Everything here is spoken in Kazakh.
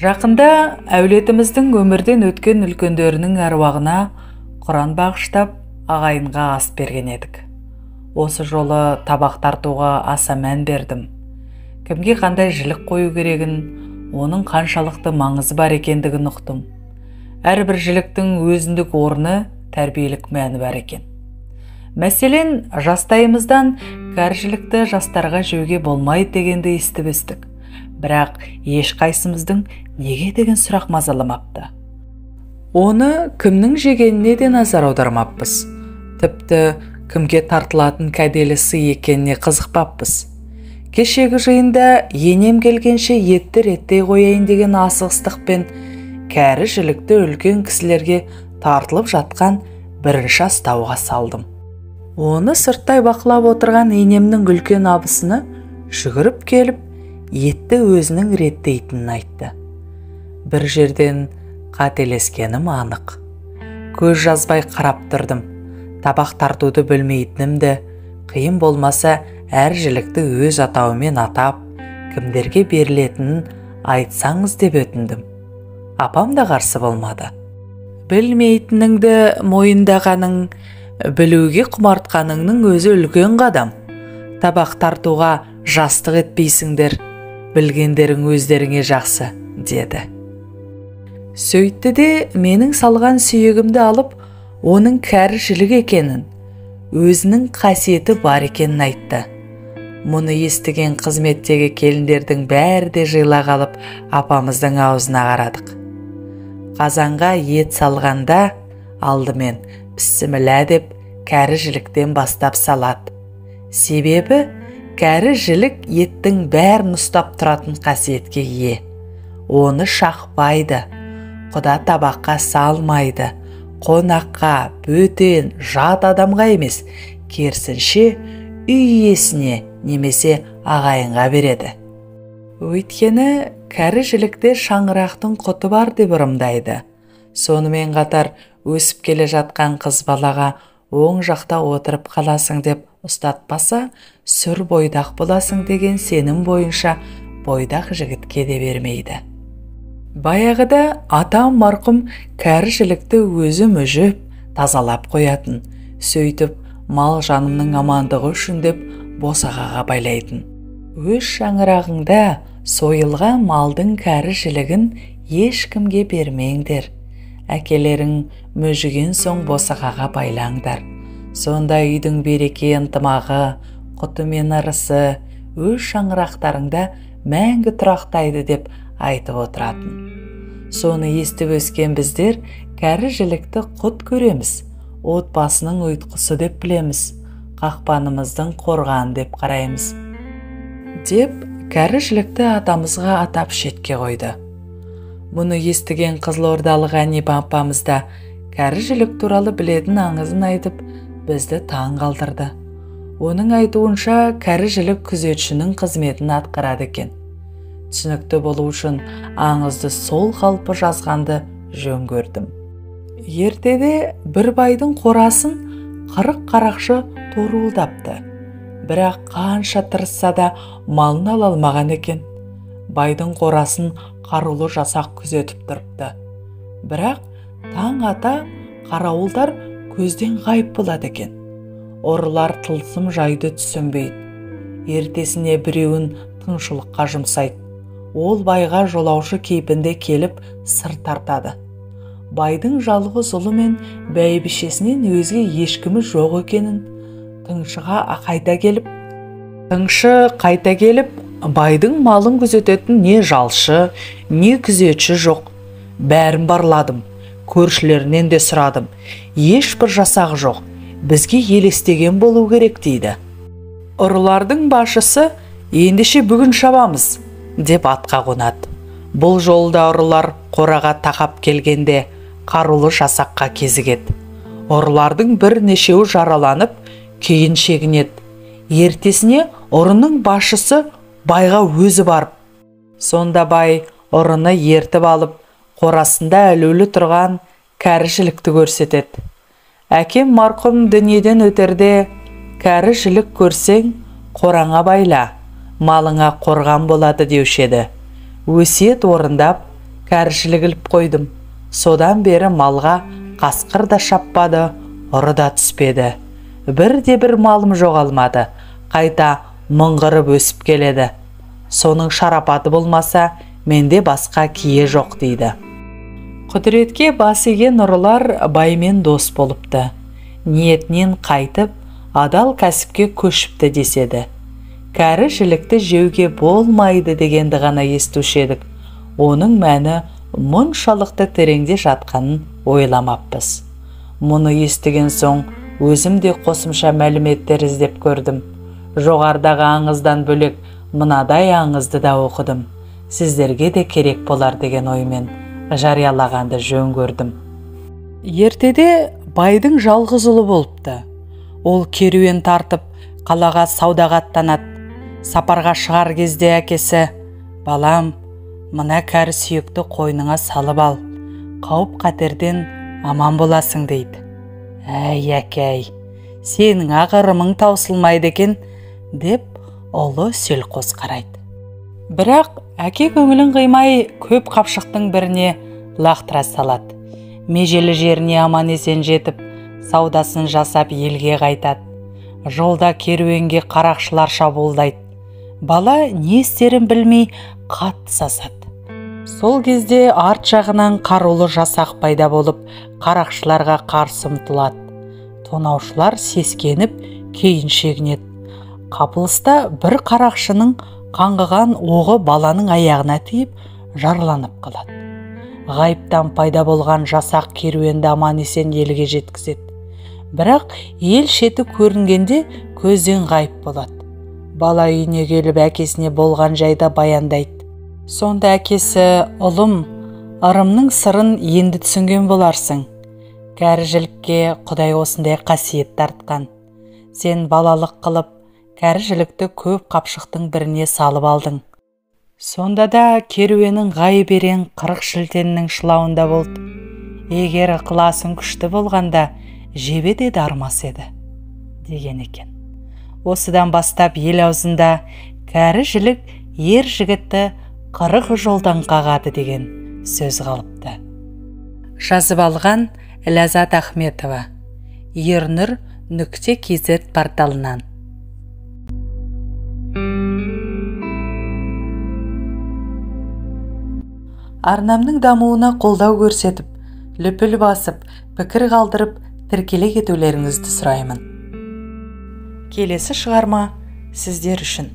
Жақында әулетіміздің өмірден өткен үлкендерінің әруағына Құран бағыштап ағайынға ас берген едік. Осы жолы табақ тартуға аса мән бердім. Кімге қандай жілік қою керегін, оның қаншалықты маңызы бар екендігін ұқтым. Әрбір жіліктің өзіндік орны, тәрбиелік мәні бар екен. Мәселен, жастайымыздан кәрі жастарға жеуге болмайды дегенді естіп өстік. Бірақ ешқайсымыздың неге деген сұрақ мазаламапты. Оны кімнің жегеніне де назар аудармаппыз. Тіпті кімге тартылатын кәделі сый екеніне қызықпаппыз. Кешегі жиында енем келгенше етті реттей қояйын деген асығыстықпен кәрі жілікті үлкен кісілерге тартылып жатқан бірінші астауға салдым. Оны сырттай бақылап отырған енемнің үлкен абысыны жүгіріп келіп етті өзінің реттейтінін айтты. Бір жерден қателескенім анық. Көз жазбай қарап тұрдым. Табақ тартуды білмейтінімді, қиын болмаса әр жілікті өз атауымен атап, кімдерге берілетінін айтсаңыз деп өтіндім. Апам да қарсы болмады. Білмейтініңді мойындағаның, білуге құмартқаныңның өзі үлкен қадам. Табақ тартуға жастық етпейсіңдер, білгендерің өздеріңе жақсы, деді. Сөйтті де менің салған сүйегімді алып, оның кәрі жілік екенін, өзінің қасиеті бар екенін айтты. Мұны естіген қызметтегі келіндердің бәрі де жиыла қалып, апамыздың аузына қарадық. Қазанға ет салғанда алдымен бісміллә деп кәрі жіліктен бастап салады. Себебі кәрі жілік еттің бәрін ұстап тұратын қасиетке ие. Оны шақпайды, құда табаққа салмайды, қонаққа, бөтен, жат адамға емес, керісінше үй иесіне немесе ағайынға береді. Өйткені кәрі жілікте шаңырақтың құты бар деп ырымдайды. Сонымен қатар өсіп келе жатқан қыз балаға оң жақта отырып қаласың деп ұстатпаса, сүр бойдақ боласың деген сенім бойынша бойдақ жігітке де бермейді. Баяғыда атам марқұм кәрі жілікті өзі мүжіп, тазалап қоятын. Сөйтіп, мал жанымның амандығы үшін деп босағаға байлайтын. Өз шаңырағыңда сойылған малдың кәрі жілігін ешкімге бермеңдер. Әкелерің мүжіген соң босағаға байлаңдар. Сонда үйдің береке ынтымағы, құты мен ырысы өз шаңырақтарыңда мәңгі тұрақтайды деп айтып отыратын. Соны естіп өскен біздер кәрі жілікті құт көреміз, отбасының ұйытқысы деп білеміз, қақпанымыздың қорғаны деп қараймыз. Деп кәрі жілікті атамызға атап шетке қойды. Мұны естіген Қызылордалық Әнипа апамыз да кәрі жілік туралы білетін аңызын айтып, бізді таң қалдырды. Оның айтуынша кәрі жілік күзетшінің қызметін атқарады екен. Түсінікті болу үшін аңызды сол қалпы жазғанды жөн көрдім. Ертеде бір байдың қорасын 40 қарақшы торуылдапты. Бірақ қанша тырысса да малын ала алмаған екен. Байдың қорасын қарулы жасақ күзетіп тұрыпты. Бірақ таң ата қарауылдар көзден ғайып болады екен. Ұрылар тылсым жайды түсінбейді. Ертесіне біреуін тыңшылыққа жұмсайды. Ол байға жолаушы кейпінде келіп сыр тартады. Байдың жалғыз ұлы мен бәйбішесінен өзге ешкімі жоқ екенін Тыңшы қайта келіп, байдың малын күзететін не жалшы, не күзетші жоқ. Бәрін барладым, көршілерінен де сұрадым. Ешбір жасақ жоқ, бізге елестеген болу керек дейді. Ұрылардың басшысы ендеше бүгін шабамыз деп атқа қонады. Бұл жолда ұрылар қораға тақап келгенде қарулы жасаққа кезігеді. Ұрылардың бірнешеуі жараланып, кейін шегінеді. Ертесіне ұрының басшысы байға өзі барып. Сонда бай ұрыны ертіп алып, қорасында өлулі тұрған кәрі жілікті көрсетеді. Әкем марқұм дүниеден өтерде, кәрі жілік көрсең, қораңа байла, малыңа қорған болады деуші еді. Өсиет орындап, кәрішілік іліп қойдым. Содан бері малға қасқыр да шаппады, ұры да түспеді. Бір малым жоғалмады, қайта мыңғырып өсіп келеді. Соның шарапаты болмаса, менде басқа кие жоқ дейді. Құдіретке бас иген ұрылар баймен дос болыпты. Ниетінен қайтып, адал кәсіпке көшіпті деседі. Кәрі жілікті жеуге болмайды дегенді ғана естуші едік. Оның мәні мұншалықты тереңде жатқанын ойламаппыз. Мұны естіген соң өзім де қосымша мәліметтер іздеп көрдім. Жоғардағы аңыздан бөлек мынадай аңызды да оқыдым. Сіздерге де керек болар деген оймен жариялағанды жөн көрдім. Ертеде байдың жалғыз ұлы болыпты. Ол керуен тартып қалаға саудаға аттанады. Сапарға шығар кезде әкесі: «Балам, мына кәрі сүйекті қойныңа салып ал, қауіп қатерден аман боласың» дейді. «Әй әкей, сенің ағырымың таусылмайды екен» деп ұлы селқос қарайды. Бірақ әке көңілін қимай көп қапшықтың біріне лақтыра салады. Межелі жеріне аман есен жетіп, саудасын жасап елге қайтады. Жолда керуенге қарақшылар шабуылдайды. Бала не істерін білмей қатты сасады. Сол кезде арт жағынан қарулы жасақ пайда болып, қарақшыларға қарсы ұмтылады. Тонаушылар сескеніп, кейін шегінеді. Қапылыста бір қарақшының қаңғыған оғы баланың аяғына тиіп, жараланып қалады. Ғайыптан пайда болған жасақ керуенді аман есен елге жеткізеді. Бірақ ел шеті көрінгенде көзден ғайып болады. Бала үйіне келіп әкесіне болған жайда баяндайды. Сонда әкесі: «Ұлым, ырымның сырын енді түсінген боларсың. Кәріжілікке Құдай осындай қасиет тартқан. Сен балалық қылып, кәріжілікті көп қапшықтың біріне салып алдың. Сонда да керуенің ғайып-ерен 40 шілтеннің шылауында болды. Егер ықыласың күшті болғанда, жебе де дармас еді» деген екен. Осыдан бастап ел аузында кәрі жілік ер жігітті 40 жолдан қағады деген сөз қалыпты. Жазып алған Ләззат Ахметова, Ернұр.kz порталынан. Арнамның дамуына қолдау көрсетіп, лүпіл басып, пікір қалдырып, тіркеле кетулеріңізді сұраймын. Келесі шығарма сіздер үшін.